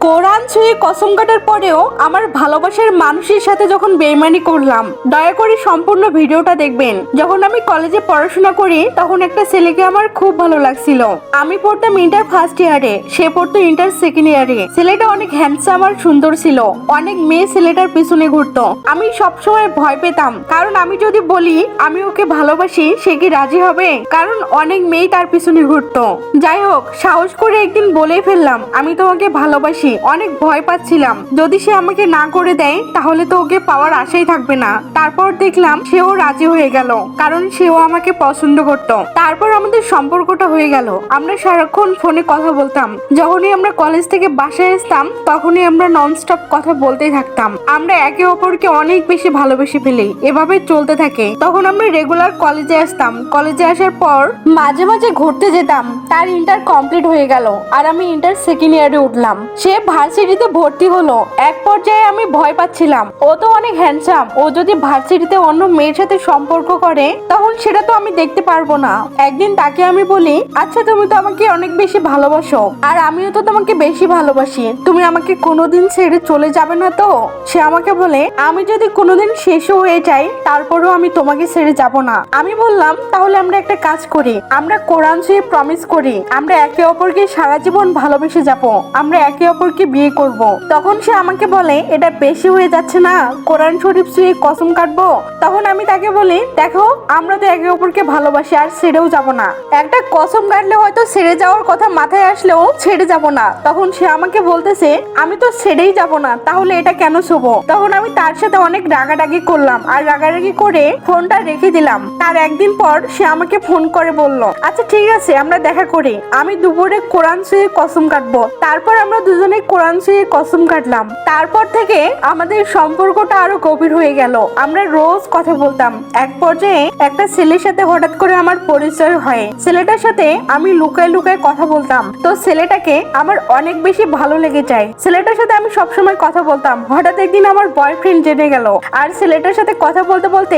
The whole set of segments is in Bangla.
কোরআন ছুঁয়ে কসম কাটার পরেও আমার ভালোবাসার মানুষের সাথে যখন বেইমানি করলাম, দয়া করে সম্পূর্ণ ভিডিওটা দেখবেন। যখন আমি কলেজে পড়াশোনা করি তখন একটা ছেলেকে আমার খুব ভালো লাগছিল। আমি পড়তাম ইন্টার ফার্স্ট ইয়ারে, সে পড়তো ইন্টার সেকেন্ড ইয়ারে। ছেলেটা অনেক হ্যান্ডসাম আর সুন্দর ছিল। অনেক মেয়ে ছেলেটার পিছনে ঘুরতো। আমি সবসময় ভয় পেতাম, কারণ আমি যদি বলি আমি ওকে ভালোবাসি, সে কি রাজি হবে? কারণ অনেক মেয়ে তার পিছনে ঘুরতো। যাই হোক, সাহস করে একদিন বলেই ফেললাম আমি তোমাকে ভালোবাসি। অনেক ভয় পাচ্ছিলাম, যদি সে আমাকে না করে দেয় তাহলে তো ওকে পাওয়ার আশাই থাকবে না। তারপর দেখলাম সেও রাজি হয়ে গেল, কারণ সেও আমাকে পছন্দ করতো। তারপর আমাদের সম্পর্কটা হয়ে গেল। আমরা সারাক্ষণ ফোনে কথা বলতাম। যখনই আমরা কলেজ থেকে বাসায় আসতাম তখনই আমরা ননস্টপ কথা বলতেই থাকতাম। আমরা একে অপরকে অনেক বেশি ভালোবেসে ফেলি। এভাবে চলতে থাকে। তখন আমরা রেগুলার কলেজে আসতাম। কলেজে আসার পর মাঝে মাঝে ঘুরতে যেতাম। তার ইন্টার কমপ্লিট হয়ে গেল আর আমি ইন্টার সেকেন্ড ইয়ারে উঠলাম। সে ভার্সিটিতে ভর্তি হলো। এক পর্যায়ে আমি ভয় পাচ্ছিলাম, ও তো অনেক হ্যান্ডসাম, ও যদি ভার্সিটিতে অন্য মেয়ের সাথে সম্পর্ক করে তখন সেটা তো আমি দেখতে পারবো না। একদিন তাকে আমি বলি, আচ্ছা তুমি তো আমাকে অনেক বেশি ভালোবাসো আর আমিও তো তোমাকে বেশি ভালোবাসি, তুমি আমাকে কোনোদিন ছেড়ে চলে যাবে না তো? সে আমাকে বলে, আমি যদি কোনোদিন শেষও হয়ে যাই তারপরেও আমি তোমাকে ছেড়ে যাব না। আমি বললাম, তাহলে আমরা একটা কাজ করি, আমরা কোরআন ছুঁয়ে প্রমিস করি আমরা একে অপরকে সারা জীবন ভালোবেসে যাব, আমরা একে অপরকে বিয়ে করব। তখন সে আমাকে বলে, এটা বেশি হয়ে যাচ্ছে না? কোরআন শরীফ ছুঁয়ে কসম কাটবো? তখন আমি তাকে বলি, দেখো আমরা তো একে অপরকে ভালোবাসি আর ছেড়েও যাব না। একটা কসম কাটলে হয়তো ছেড়ে যাওয়ার কথা মাথায় আসলেও ছেড়ে যাব না। তখন সে আমাকে বলতেছে, আমি তো ছেড়েই যাব না, তাহলে এটা কেন ছোবো? তখন আমি তার সাথে অনেক রাগারাগি করলাম আর রাগারাগি করে ফোনটা রেখে দিলাম। তার একদিন পর সে আমাকে ফোন করে বলল, আচ্ছা ঠিক আছে আমরা দেখা করি, আমি দুপুরে কোরআন ছুঁয়ে কসম কাটবো। তারপর আমরা দুজনে কোরআন ছুঁয়ে কসম কাটলাম। তারপর থেকে আমাদের সম্পর্কটা আরো গভীর হয়ে গেল। আমরা রোজ কথা বলতাম। এক পর্যায়ে একটা ছেলের সাথে হঠাৎ করে আমার পরিচয় হয়। ছেলেটার সাথে আমি লুকায় লুকায় কথা বলতাম। তো ছেলেটাকে আমার অনেক বেশি ভালো লেগে যায়। ছেলেটার সাথে আমি সবসময় কথা বলতাম। হঠাৎ একদিন আমার বয়ফ্রেন্ড জেনে গেল আর ছেলেটার সাথে কথা বলতে বলতে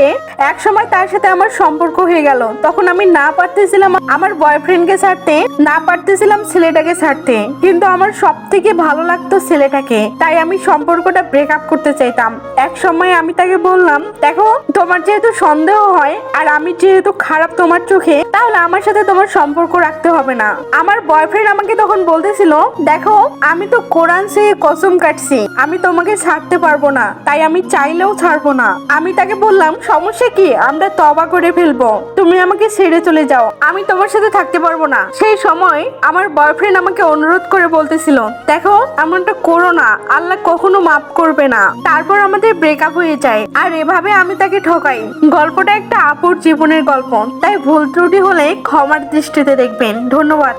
এক সময় তার সাথে আমার সম্পর্ক হয়ে গেল। তখন আমি না পারতেছিলাম আমার বয়ফ্রেন্ডকে ছাড়তে, না পারতেছিলাম ছেলেটাকে ছাড়তে, কিন্তু আমার সব থেকে ভালো লাগতো ছেলেটাকে। তাই আমি সম্পর্কটা ব্রেকআপ করতে চাইতাম। এক সময় আমি তাকে বললাম, দেখো তোমার যেহেতু সন্দেহ হয় আর আমি যেহেতু খারাপ তোমার চোখে, তাহলে আমার সাথে তোমার সম্পর্ক রাখতে হবে না। আমার বয়ফ্রেন্ড আমাকে তখন বলতেছিল, দেখো আমি তো কোরআন ছুঁয়ে কসম কাটছি, আমি তোমাকে ছাড়তে পারবো না, তাই আমি চাইলেও ছাড়বো না। আমি তাকে বললাম, সমস্যা কি, আমরা তওবা করে ফেলবো, তুমি আমাকে ছেড়ে চলে যাও, আমি তোমার সাথে থাকতে পারবো না। সেই সময় আমার বয়ফ্রেন্ড আমাকে অনুরোধ করে বলতেছিল, দেখো এমনটা করো না, আল্লাহ কখনো মাফ করবে না। তারপর আমাদের ব্রেকআপ হয়ে যায় আর এভাবে আমি তাকে ঠকাই। গল্পটা একটা আপুর জীবনের গল্প, তাই ভুল ত্রুটি হলে ক্ষমার দৃষ্টিতে দেখবেন। ধন্যবাদ।